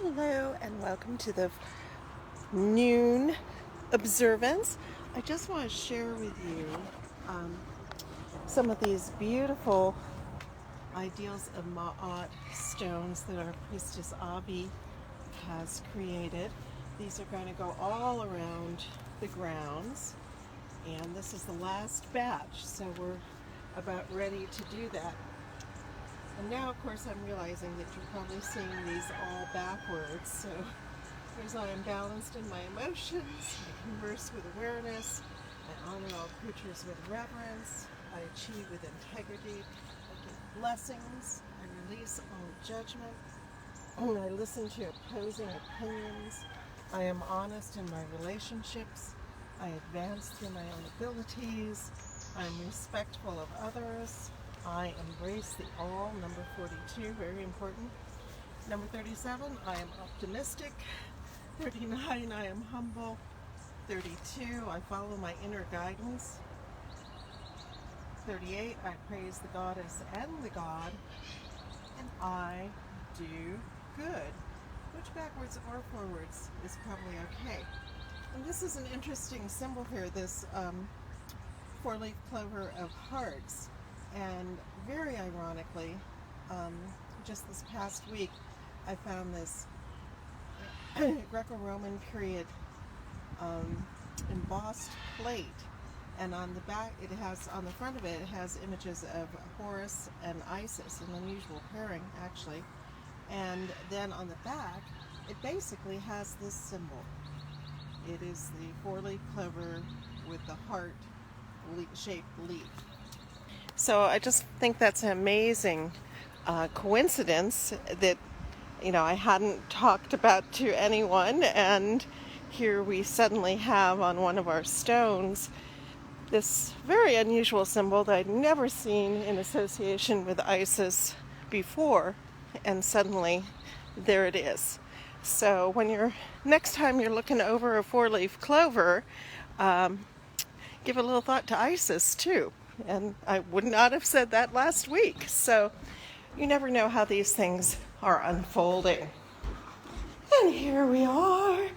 Hello and welcome to the noon observance. I just want to share with you um, some of these beautiful ideals of Ma'at stones that our priestess Avi has created. These are going to go all around the grounds, and this is the last batch, so we're about ready to do that. And now, of course, I'm realizing that you're probably seeing these all backwards. So here's I am balanced in my emotions. I converse with awareness. I honor all creatures with reverence. I achieve with integrity. I give blessings. I release all judgment. I listen to opposing opinions. I am honest in my relationships. I advance through my own abilities. I'm respectful of others. I embrace the all, number 42, very important. Number 37, I am optimistic. 39, I am humble. 32, I follow my inner guidance. 38, I praise the goddess and the god. And I do good. Which backwards or forwards is probably okay. And this is an interesting symbol here, this four-leaf clover of hearts. And very ironically, just this past week, I found this Greco-Roman period embossed plate, and on the back, on the front of it, it has images of Horus and Isis, an unusual pairing, actually. And then on the back, it basically has this symbol. It is the four-leaf clover with the heart-shaped leaf. So I just think that's an amazing coincidence that, I hadn't talked about to anyone, and here we suddenly have on one of our stones this very unusual symbol that I'd never seen in association with Isis before, and suddenly there it is. So when next time you're looking over a four-leaf clover, give a little thought to Isis too. And I would not have said that last week. So you never know how these things are unfolding. And here we are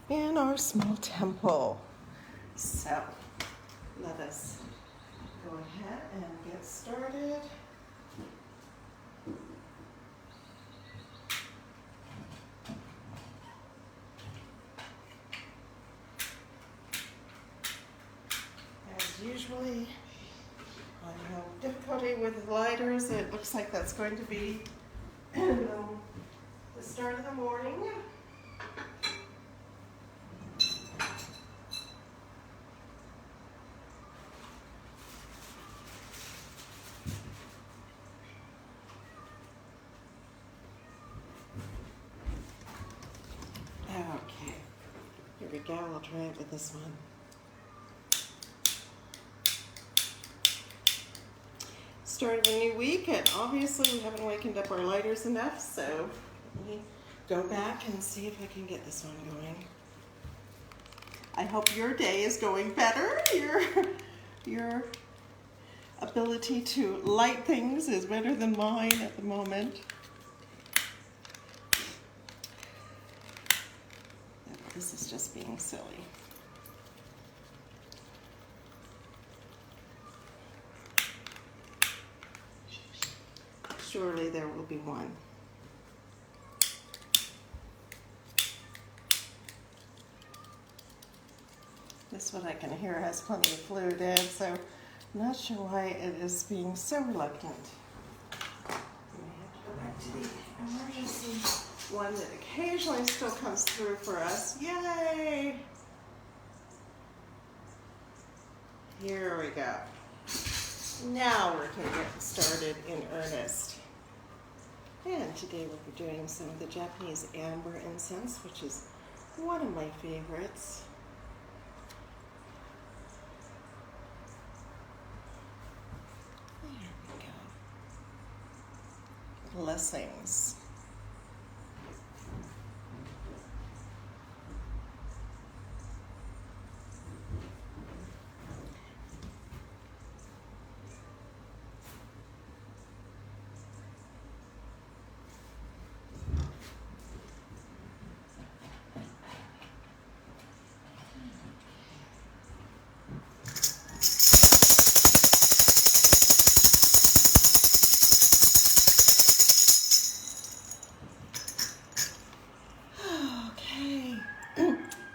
in our small temple. So let us go ahead and get started. As usually, I have difficulty with lighters. It looks like that's going to be the start of the morning. Okay, here we go. I'll try it with this one. Start of a new week, and obviously we haven't wakened up our lighters enough, so let me go back and see if I can get this one going. I hope your day is going better. Your ability to light things is better than mine at the moment. This is just being silly. Surely there will be one. This one I can hear has plenty of fluid in, so I'm not sure why it is being so reluctant. We have to go back to the emergency one that occasionally still comes through for us. Yay! Here we go. Now we're going to get started in earnest. And today we'll be doing some of the Japanese amber incense, which is one of my favorites. There we go. Blessings.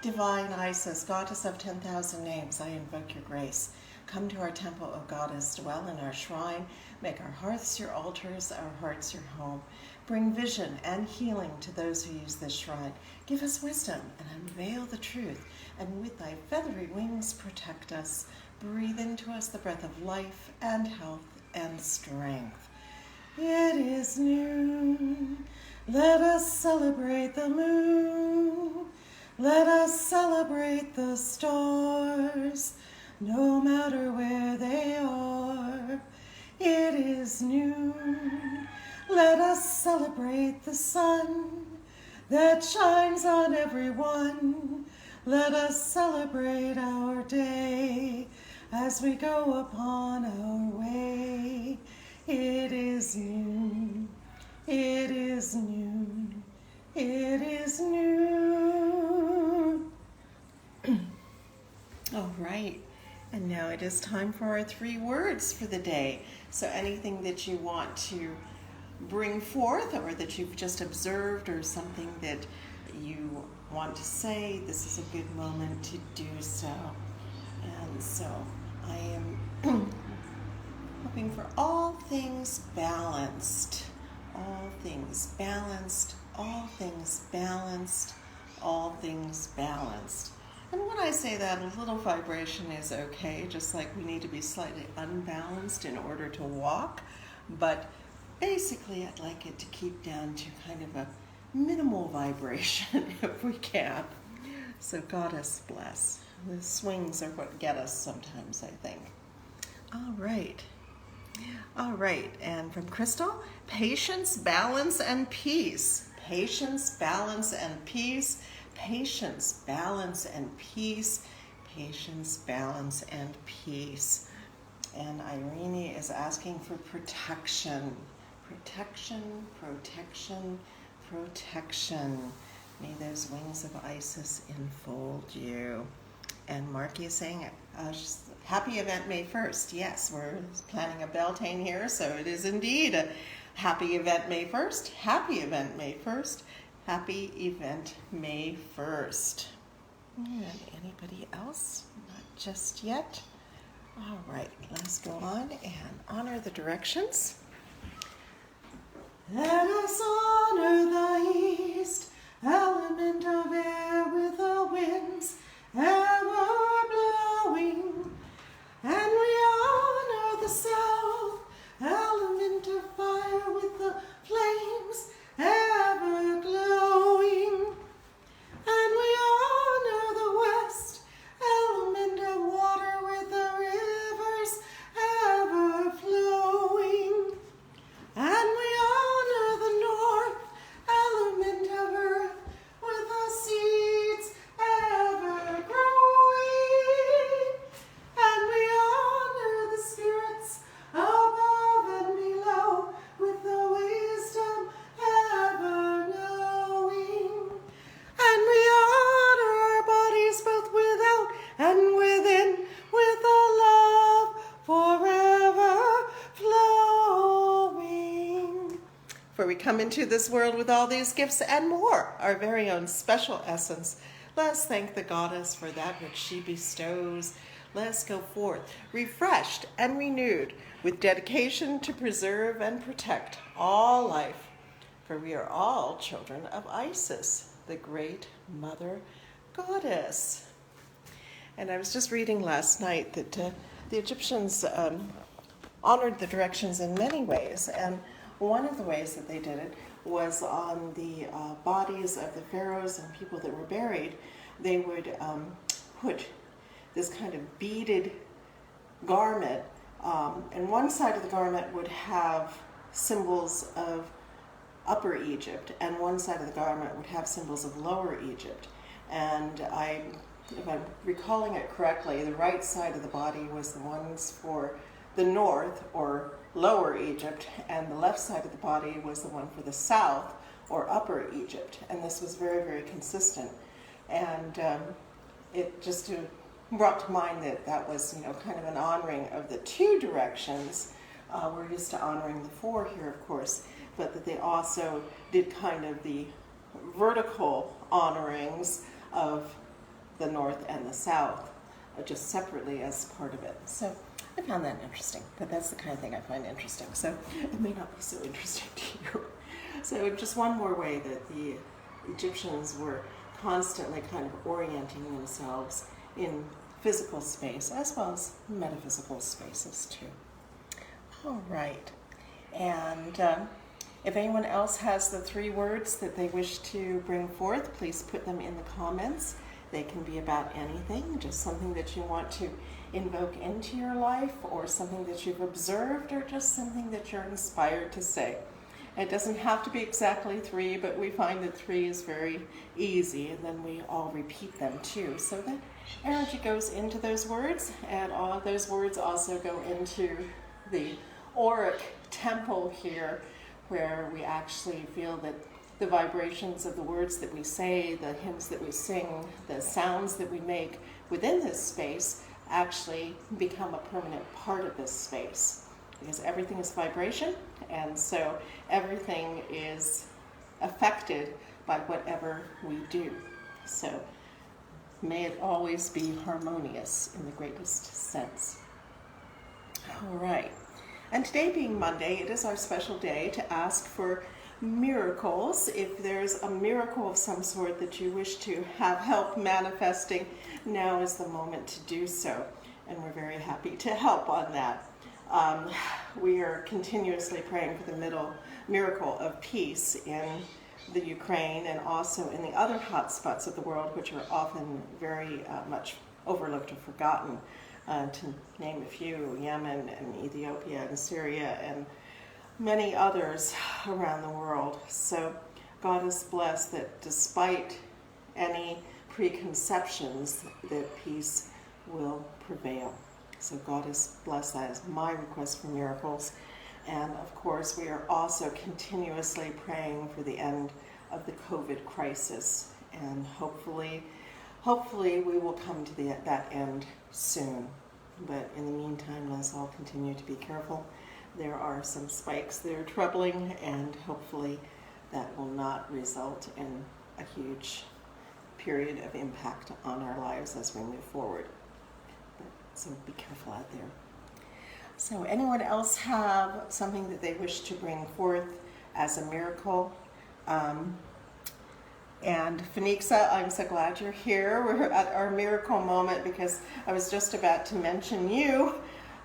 Divine Isis, goddess of 10,000 names, I invoke your grace. Come to our temple, O goddess, dwell in our shrine. Make our hearths your altars, our hearts your home. Bring vision and healing to those who use this shrine. Give us wisdom and unveil the truth, and with thy feathery wings protect us. Breathe into us the breath of life and health and strength. It is noon. Let us celebrate the moon. Let us celebrate the stars, no matter where they are. It is noon. Let us celebrate the sun that shines on everyone. Let us celebrate our day as we go upon our way. It is noon. It is noon. It is noon. All right. And now it is time for our 3 words for the day. So anything that you want to bring forth or that you've just observed or something that you want to say, this is a good moment to do so. And so I am hoping for all things balanced. All things balanced, all things balanced, all things balanced. And when I say that, a little vibration is okay, just like we need to be slightly unbalanced in order to walk. But basically, I'd like it to keep down to kind of a minimal vibration if we can. So Goddess bless. The swings are what get us sometimes, I think. All right. All right, and from Crystal, patience, balance, and peace. Patience, balance, and peace. Patience, balance, and peace. Patience, balance, and peace. And Irene is asking for protection. Protection, protection, protection. May those wings of Isis enfold you. And Marky is saying, happy event May 1st. Yes, we're planning a Beltane here, so it is indeed a happy event May 1st. Happy event May 1st. Happy event May 1st. And anybody else? Not just yet. All right, let's go on and honor the directions. Let us honor the east, element of air with the winds ever blowing. And we honor the south, element of fire with the flames ever glowing. And we honor the west, element of water with the rivers ever flowing. And we honor the north, element of earth with the seeds ever growing. And we honor the spirits above and below with the wisdom ever knowing. And we honor our bodies both without and within with a love forever flowing. For we come into this world with all these gifts and more, our very own special essence. Let us thank the goddess for that which she bestows. Let us go forth, refreshed and renewed, with dedication to preserve and protect all life. For we are all children of Isis, the great mother goddess. And I was just reading last night that the Egyptians honored the directions in many ways, and one of the ways that they did it was on the bodies of the pharaohs and people that were buried. They would put this kind of beaded garment, and one side of the garment would have symbols of Upper Egypt, and one side of the garment would have symbols of Lower Egypt. And if I'm recalling it correctly, the right side of the body was the ones for the north, or Lower Egypt, and the left side of the body was the one for the south, or Upper Egypt. And this was very, very consistent. And it just brought to mind that was, kind of an honoring of the 2 directions. We're used to honoring the 4 here, of course, but that they also did kind of the vertical honorings of the north and the south, just separately as part of it. So I found that interesting, but that's the kind of thing I find interesting. So it may not be so interesting to you. So just one more way that the Egyptians were constantly kind of orienting themselves in physical space as well as metaphysical spaces too. All right. And if anyone else has the 3 words that they wish to bring forth, please put them in the comments. They can be about anything, just something that you want to invoke into your life, or something that you've observed, or just something that you're inspired to say. It doesn't have to be exactly 3, but we find that 3 is very easy, and then we all repeat them too. So that energy goes into those words, and all of those words also go into the auric temple here, where we actually feel that the vibrations of the words that we say, the hymns that we sing, the sounds that we make within this space actually become a permanent part of this space. Because everything is vibration, and so everything is affected by whatever we do. So may it always be harmonious in the greatest sense. All right. And today being Monday, it is our special day to ask for miracles. If there's a miracle of some sort that you wish to have help manifesting, now is the moment to do so. And we're very happy to help on that. We are continuously praying for the miracle of peace in the Ukraine and also in the other hot spots of the world, which are often very much overlooked or forgotten. To name a few, Yemen and Ethiopia and Syria and many others around the world. So God is blessed that despite any preconceptions, that peace will prevail. So God is blessed. That is my request for miracles. And of course, we are also continuously praying for the end of the COVID crisis. And hopefully we will come to that end soon. But in the meantime, let's all continue to be careful. There are some spikes that are troubling, and hopefully that will not result in a huge period of impact on our lives as we move forward. So be careful out there. So anyone else have something that they wish to bring forth as a miracle? And Phoenixa, I'm so glad you're here. We're at our miracle moment because I was just about to mention you.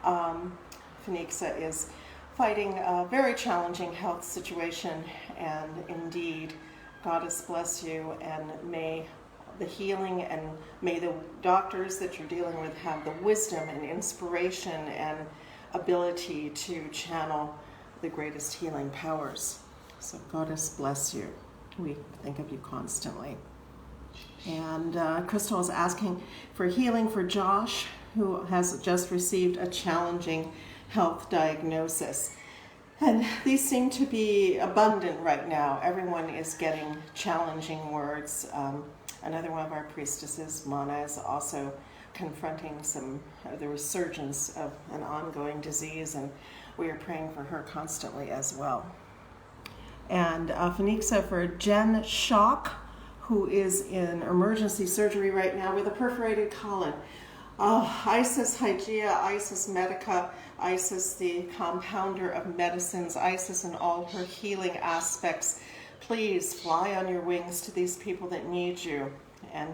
Phoenixa is fighting a very challenging health situation, and indeed, Goddess bless you, and may the healing and may the doctors that you're dealing with have the wisdom and inspiration and ability to channel the greatest healing powers. So Goddess bless you. We think of you constantly. And Crystal is asking for healing for Josh, who has just received a challenging health diagnosis. And these seem to be abundant right now. Everyone is getting challenging words. Another one of our priestesses, Mana, is also confronting the resurgence of an ongoing disease, and we are praying for her constantly as well. And Phoenixa for Jen Shock, who is in emergency surgery right now with a perforated colon. Isis Hygeia, Isis Medica, Isis the compounder of medicines, Isis in all her healing aspects. Please fly on your wings to these people that need you, and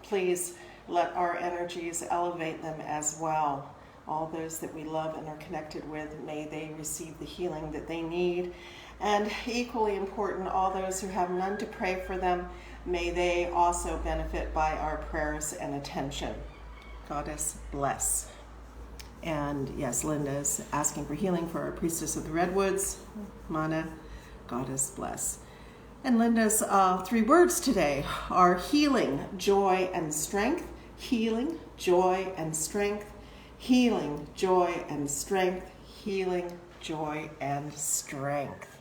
please let our energies elevate them as well. All those that we love and are connected with, may they receive the healing that they need. And equally important, all those who have none to pray for them, may they also benefit by our prayers and attention. Goddess bless. And yes, Linda is asking for healing for our priestess of the redwoods, Mana. Goddess bless. And Linda's 3 words today are healing, joy, and strength. Healing, joy, and strength. Healing, joy, and strength. Healing, joy, and strength.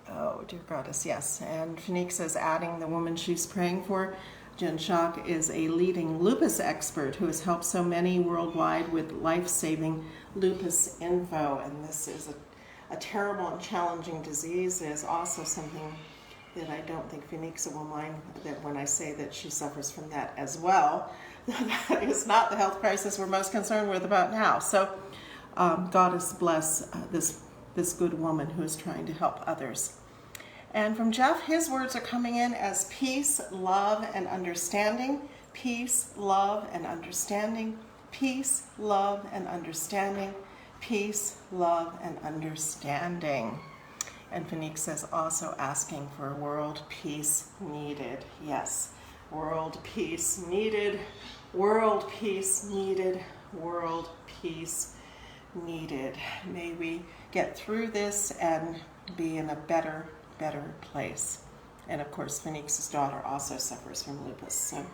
Oh, dear Goddess, yes. And Phoenixa is adding the woman she's praying for. Jen Shock is a leading lupus expert who has helped so many worldwide with life-saving lupus info. And this is a terrible and challenging disease. It is also something that I don't think Phoenixa will mind that when I say that she suffers from that as well. That is not the health crisis we're most concerned with about now. So Goddess bless this good woman who is trying to help others. And from Jeff, his words are coming in as peace, love, and understanding. Peace, love, and understanding. Peace, love, and understanding. Peace, love, and understanding. And Phoenixa is also asking for world peace needed. Yes, world peace needed. World peace needed. World peace needed. May we get through this and be in a better place. And of course, Phoenix's daughter also suffers from lupus. So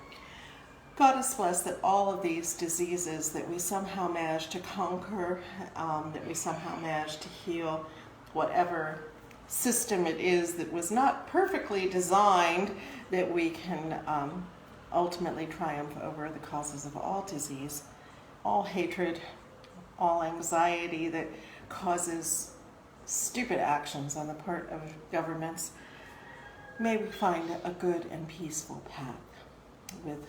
Goddess bless that all of these diseases that we somehow manage to conquer, that we somehow manage to heal, whatever system it is that was not perfectly designed, that we can ultimately triumph over the causes of all disease, all hatred, all anxiety that causes stupid actions on the part of governments. May we find a good and peaceful path with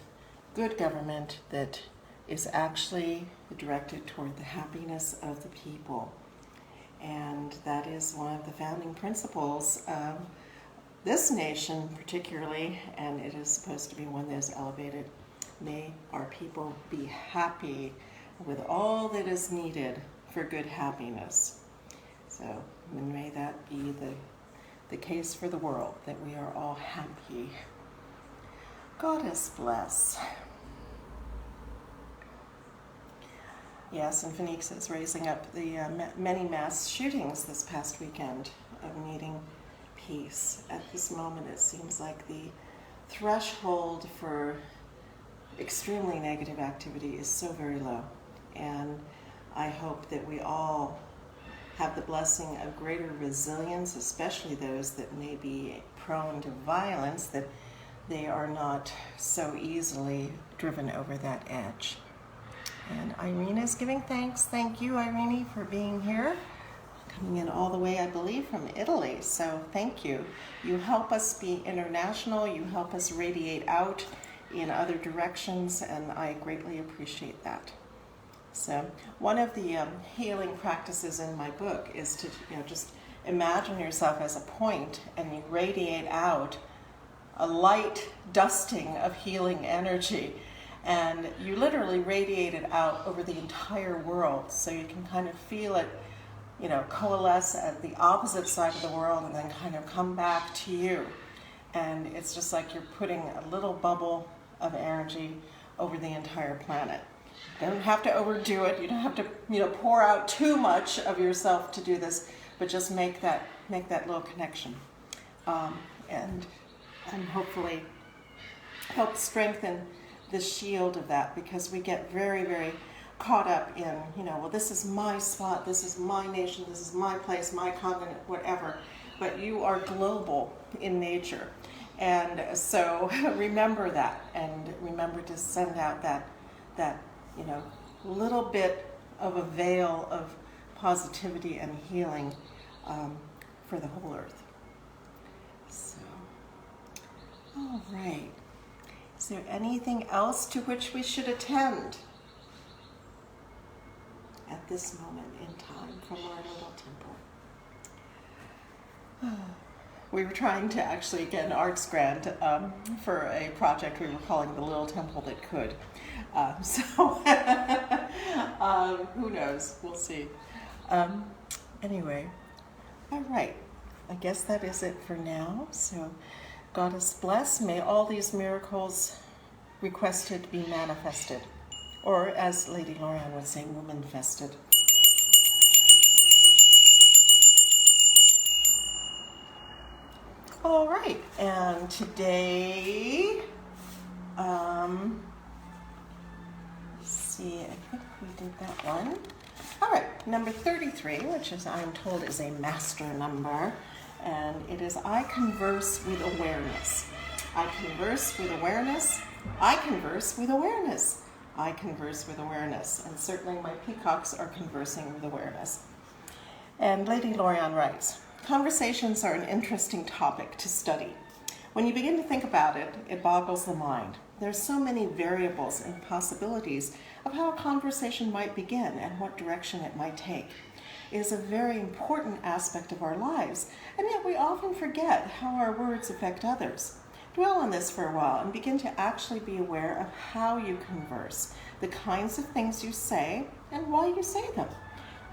good government that is actually directed toward the happiness of the people. And that is one of the founding principles of this nation particularly, and it is supposed to be one that is elevated. May our people be happy with all that is needed for good happiness. So may that be the case for the world, that we are all happy. Goddess bless. Yes, and Phoenixa is raising up the many mass shootings this past weekend of needing peace. At this moment, it seems like the threshold for extremely negative activity is so very low. And I hope that we all have the blessing of greater resilience, especially those that may be prone to violence, that they are not so easily driven over that edge. And Irene is giving thanks. Thank you, Irene, for being here. Coming in all the way, I believe, from Italy. So thank you. You help us be international. You help us radiate out in other directions, and I greatly appreciate that. So one of the healing practices in my book is to just imagine yourself as a point, and you radiate out a light dusting of healing energy, and you literally radiate it out over the entire world, so you can kind of feel it, coalesce at the opposite side of the world and then kind of come back to you. And it's just like you're putting a little bubble of energy over the entire planet. You don't have to overdo it. You don't have to, pour out too much of yourself to do this, but just make that little connection, and hopefully help strengthen the shield of that, because we get very, very caught up in, well, this is my spot, this is my nation, this is my place, my continent, whatever. But you are global in nature, and so remember that, and remember to send out that little bit of a veil of positivity and healing for the whole earth. So, all right. Is there anything else to which we should attend at this moment in time from our little temple? We were trying to actually get an arts grant for a project we were calling The Little Temple That Could. Who knows? We'll see. Anyway, all right. I guess that is it for now. So, Goddess bless. May all these miracles requested be manifested. Or, as Lady Lorianne would say, woman-fested. All right, and today, let's see, I think we did that one. All right, number 33, which is, I'm told, is a master number, and it is I converse with awareness. I converse with awareness. I converse with awareness. I converse with awareness, and certainly my peacocks are conversing with awareness. And Lady Lorianne writes, Conversations are an interesting topic to study. When you begin to think about it, it boggles the mind. There's so many variables and possibilities of how a conversation might begin and what direction it might take. It is a very important aspect of our lives, and yet we often forget how our words affect others. Dwell on this for a while and begin to actually be aware of how you converse, the kinds of things you say, and why you say them.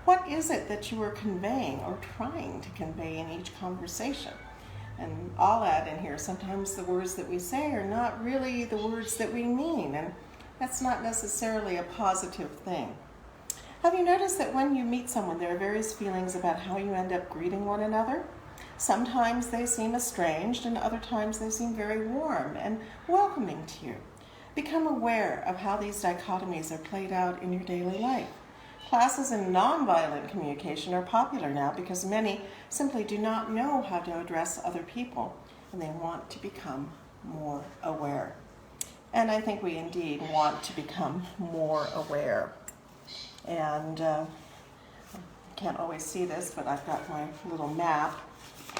What is it that you are conveying or trying to convey in each conversation? And I'll add in here, sometimes the words that we say are not really the words that we mean, and that's not necessarily a positive thing. Have you noticed that when you meet someone, there are various feelings about how you end up greeting one another? Sometimes they seem estranged, and other times they seem very warm and welcoming to you. Become aware of how these dichotomies are played out in your daily life. Classes in nonviolent communication are popular now because many simply do not know how to address other people, and they want to become more aware. And I think we indeed want to become more aware. And you can't always see this, but I've got my little map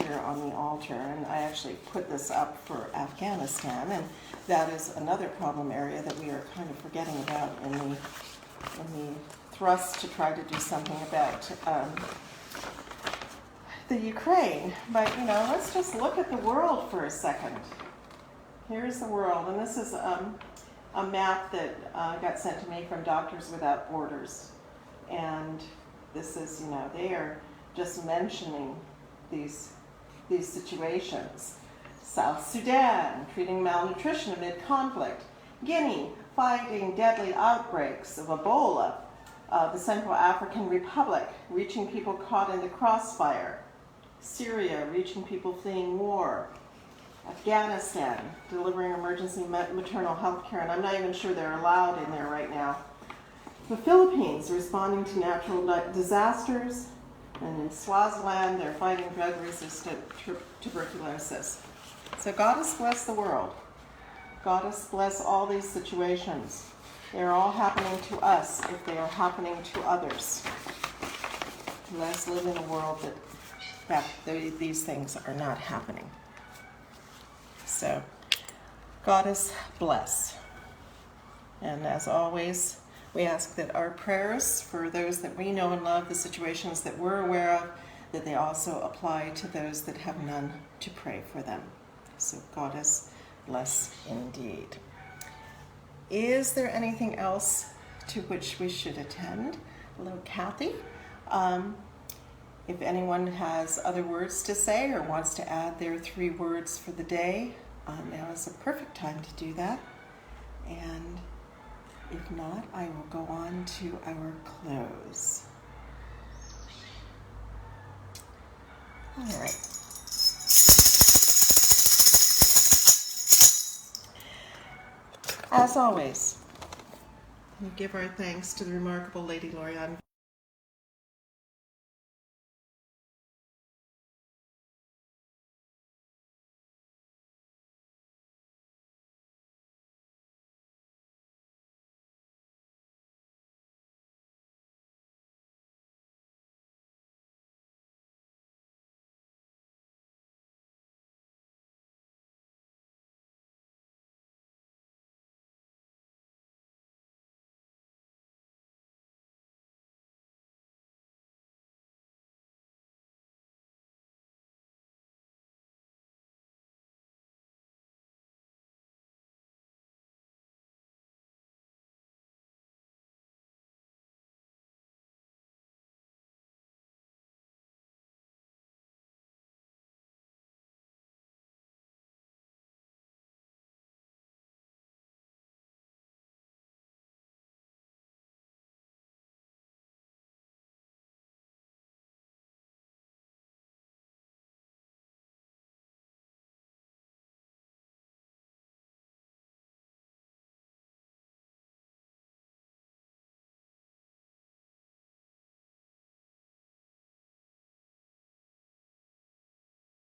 here on the altar, and I actually put this up for Afghanistan, and that is another problem area that we are kind of forgetting about in the thrust to try to do something about the Ukraine. But let's just look at the world for a second. Here's the world, and this is a map that got sent to me from Doctors Without Borders. And this is, they are just mentioning these situations. South Sudan, treating malnutrition amid conflict. Guinea, fighting deadly outbreaks of Ebola. The Central African Republic, reaching people caught in the crossfire. Syria, reaching people fleeing war. Afghanistan, delivering emergency maternal health care, and I'm not even sure they're allowed in there right now. The Philippines, responding to natural disasters, and in Swaziland, they're fighting drug-resistant tuberculosis. So Goddess bless the world. Goddess bless all these situations. They're all happening to us if they are happening to others. Let us live in a world that these things are not happening. So, Goddess bless. And as always, we ask that our prayers for those that we know and love, the situations that we're aware of, that they also apply to those that have none to pray for them. So, Goddess bless indeed. Is there anything else to which we should attend? Hello, Kathy. If anyone has other words to say or wants to add their 3 words for the day, now is a perfect time to do that. And if not, I will go on to our close. All right. As always, we give our thanks to the remarkable Lady Lorianne